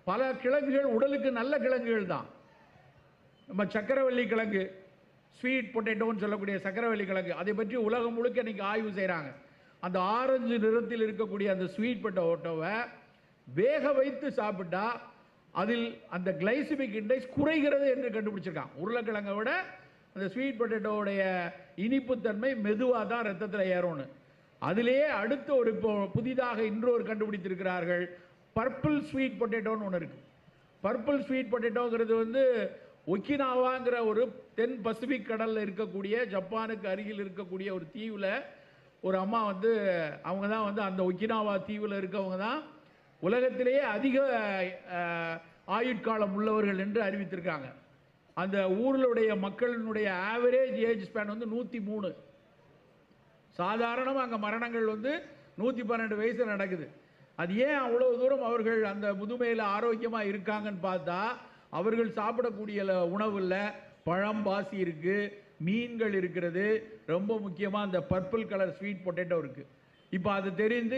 பல கிழங்குகள் உடலுக்கு நல்ல கிழங்குகள் தான். நம்ம சக்கரவள்ளி கிழங்கு, ஸ்வீட் பொட்டேட்டோன்னு சொல்லக்கூடிய சக்கரவள்ளி கிழங்கு, அதை பற்றி உலகம் முழுக்க இன்னைக்கு ஆய்வு செய்கிறாங்க. அந்த ஆரஞ்சு நிறத்தில் இருக்கக்கூடிய அந்த ஸ்வீட் பொட்டேட்டோவை வேக வைத்து சாப்பிட்டா அதில் அந்த கிளைசிமிக் இண்டெக்ஸ் குறைகிறது என்று கண்டுபிடிச்சிருக்காங்க. உருளைக்கிழங்கை விட அந்த ஸ்வீட் பொட்டேட்டோவுடைய இனிப்புத்தன்மை மெதுவாக தான் ரத்தத்தில் ஏறும்னு. அதிலேயே அடுத்து ஒரு இப்போ புதிதாக இன்றொரு கண்டுபிடித்திருக்கிறார்கள், பர்பிள் ஸ்வீட் பொட்டேட்டோன்னு ஒன்று இருக்குது. பர்பிள் ஸ்வீட் பொட்டேட்டோங்கிறது வந்து ஒக்கினாவாங்கிற ஒரு தென் பசிபிக் கடலில் இருக்கக்கூடிய ஜப்பானுக்கு அருகில் இருக்கக்கூடிய ஒரு தீவில் ஒரு அம்மா வந்து அவங்க தான் வந்து அந்த ஒக்கினாவா தீவில் இருக்கவங்க தான் உலகத்திலேயே அதிக ஆயுட்காலம் உள்ளவர்கள் என்று அறிவித்திருக்காங்க. அந்த ஊர்களுடைய மக்களினுடைய ஆவரேஜ் ஏஜ் ஸ்பேன் வந்து 103. சாதாரணமாக அங்கே மரணங்கள் வந்து 112 வயசு நடக்குது. அது ஏன் அவ்வளோ தூரம் அவர்கள் அந்த முதுமையில் ஆரோக்கியமாக இருக்காங்கன்னு பார்த்தா அவர்கள் சாப்பிடக்கூடிய உணவில் பழம், பாசி இருக்குது, மீன்கள் இருக்கிறது, ரொம்ப முக்கியமாக அந்த பர்பிள் கலர் ஸ்வீட் பொட்டேட்டோ இருக்குது. இப்போ அது தெரிந்து